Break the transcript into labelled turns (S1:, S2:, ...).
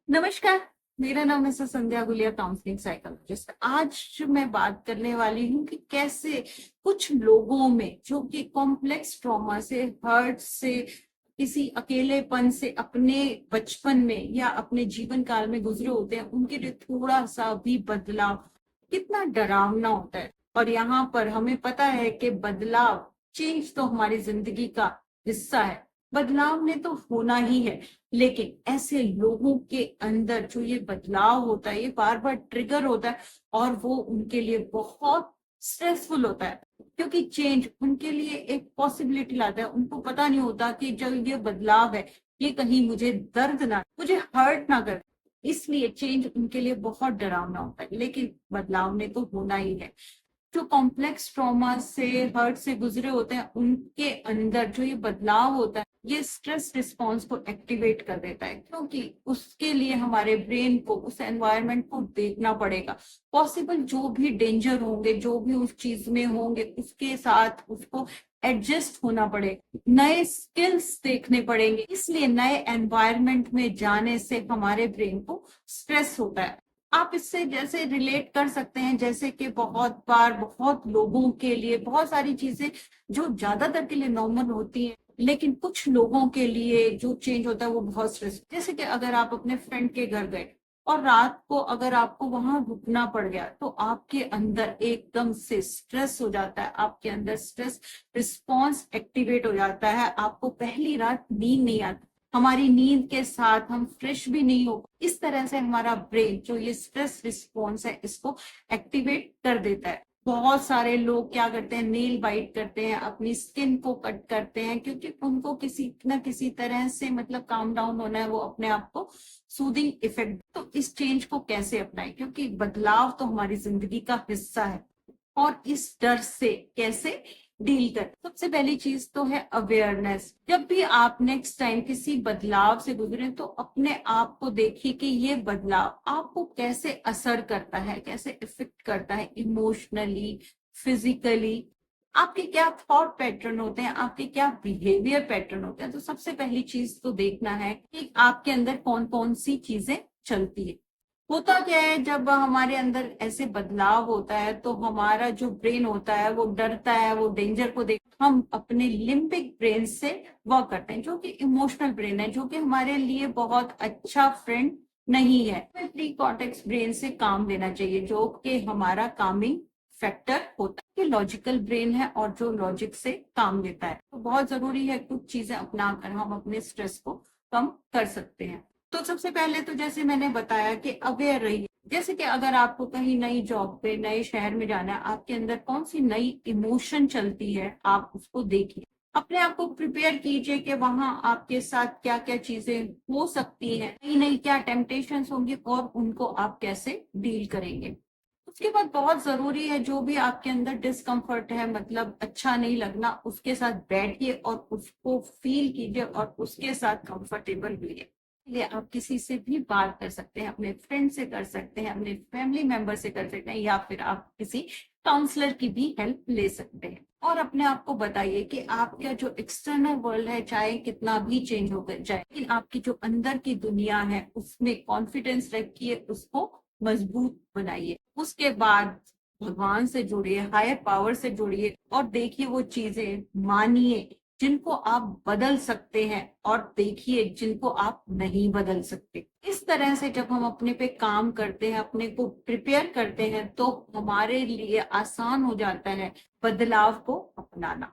S1: नमस्कार। मेरा नाम है संध्या गुलिया, काउंसलिंग साइकोलॉजिस्ट। आज मैं बात करने वाली हूँ कि कैसे कुछ लोगों में जो कि कॉम्प्लेक्स ट्रॉमा से, हर्ट से, किसी अकेलेपन से अपने बचपन में या अपने जीवन काल में गुजरे होते हैं, उनके लिए थोड़ा सा भी बदलाव कितना डरावना होता है। और यहाँ पर हमें पता है कि बदलाव, चेंज तो हमारी जिंदगी का हिस्सा है, बदलाव ने तो होना ही है। लेकिन ऐसे लोगों के अंदर जो ये बदलाव होता है, ये बार बार ट्रिगर होता है और वो उनके लिए बहुत स्ट्रेसफुल होता है, क्योंकि चेंज उनके लिए एक पॉसिबिलिटी लाता है। उनको पता नहीं होता कि जो ये बदलाव है, ये कहीं मुझे दर्द ना, मुझे हर्ट ना कर, इसलिए चेंज उनके लिए बहुत डरावना होता है। लेकिन बदलाव ने तो होना ही है। जो कॉम्प्लेक्स ट्रॉमा से, हर्ट से गुजरे होते हैं, उनके अंदर जो ये बदलाव होता है, ये स्ट्रेस रिस्पॉन्स को एक्टिवेट कर देता है, क्योंकि उसके लिए हमारे ब्रेन को उस एनवायरनमेंट को देखना पड़ेगा। पॉसिबल जो भी डेंजर होंगे, जो भी उस चीज में होंगे, उसके साथ उसको एडजस्ट होना पड़ेगा, नए स्किल्स देखने पड़ेंगे। इसलिए नए एनवायरनमेंट में जाने से हमारे ब्रेन को स्ट्रेस होता है। आप इससे जैसे रिलेट कर सकते हैं, जैसे कि बहुत बार बहुत लोगों के लिए बहुत सारी चीजें जो ज्यादातर के लिए नॉर्मल होती हैं, लेकिन कुछ लोगों के लिए जो चेंज होता है वो बहुत स्ट्रेस। जैसे कि अगर आप अपने फ्रेंड के घर गए और रात को अगर आपको वहां रुकना पड़ गया, तो आपके अंदर एकदम से स्ट्रेस हो जाता है, आपके अंदर स्ट्रेस रिस्पॉन्स एक्टिवेट हो जाता है, आपको पहली रात नींद नहीं आती, हमारी नींद के साथ हम फ्रेश भी नहीं हो। इस तरह से हमारा ब्रेन जो ये स्ट्रेस रिस्पॉन्स है, इसको एक्टिवेट कर देता है। बहुत सारे लोग क्या करते हैं, नेल बाइट करते हैं, अपनी स्किन को कट करते हैं, क्योंकि उनको किसी न किसी तरह से मतलब काम डाउन होना है, वो अपने आप को सूदिंग इफेक्ट। तो इस चेंज को कैसे अपनाएं, क्योंकि बदलाव तो हमारी जिंदगी का हिस्सा है। और इस डर से कैसे डील कर, सबसे पहली चीज तो है अवेयरनेस। जब भी आप नेक्स्ट टाइम किसी बदलाव से गुजरे, तो अपने आप को देखिए कि ये बदलाव आपको कैसे असर करता है, कैसे इफेक्ट करता है इमोशनली, फिजिकली। आपके क्या थॉट पैटर्न होते हैं, आपके क्या बिहेवियर पैटर्न होते हैं। तो सबसे पहली चीज तो देखना है कि आपके अंदर कौन कौन सी चीजें चलती है। होता क्या है, जब हमारे अंदर ऐसे बदलाव होता है, तो हमारा जो ब्रेन होता है वो डरता है, वो डेंजर को देख, हम अपने लिम्बिक ब्रेन से वर्क करते हैं, जो कि इमोशनल ब्रेन है, जो कि हमारे लिए बहुत अच्छा फ्रेंड नहीं है। हमें प्री कॉर्टेक्स ब्रेन से काम लेना चाहिए, जो कि हमारा कामिंग फैक्टर होता है, कि लॉजिकल ब्रेन है और जो लॉजिक से काम लेता है। तो बहुत जरूरी है, कुछ चीजें अपना कर हम अपने स्ट्रेस को कम कर सकते हैं। तो सबसे पहले तो जैसे मैंने बताया कि अवेयर रहिए। जैसे कि अगर आपको कहीं नई जॉब पे, नए शहर में जाना है, आपके अंदर कौन सी नई इमोशन चलती है, आप उसको देखिए। अपने आप को प्रिपेयर कीजिए कि वहां आपके साथ क्या क्या चीजें हो सकती हैं, नई नई क्या टेम्पटेशंस होंगी और उनको आप कैसे डील करेंगे। उसके बाद बहुत जरूरी है, जो भी आपके अंदर डिस्कम्फर्ट है, मतलब अच्छा नहीं लगना, उसके साथ बैठिए और उसको फील कीजिए और उसके साथ कंफर्टेबल हुई। लिए आप किसी से भी बात कर सकते हैं, अपने फ्रेंड से कर सकते हैं, अपने फैमिली मेंबर से कर सकते हैं, या फिर आप किसी काउंसलर की भी हेल्प ले सकते हैं। और अपने आप को बताइए कि आपका जो एक्सटर्नल वर्ल्ड है, चाहे कितना भी चेंज हो जाए, लेकिन आपकी जो अंदर की दुनिया है उसमें कॉन्फिडेंस रखिए, उसको मजबूत बनाइए। उसके बाद भगवान से जुड़िए, हायर पावर से जुड़िए और देखिए वो चीजें, मानिए जिनको आप बदल सकते हैं और देखिए जिनको आप नहीं बदल सकते। इस तरह से जब हम अपने पे काम करते हैं, अपने को प्रिपेयर करते हैं, तो हमारे लिए आसान हो जाता है बदलाव को अपनाना।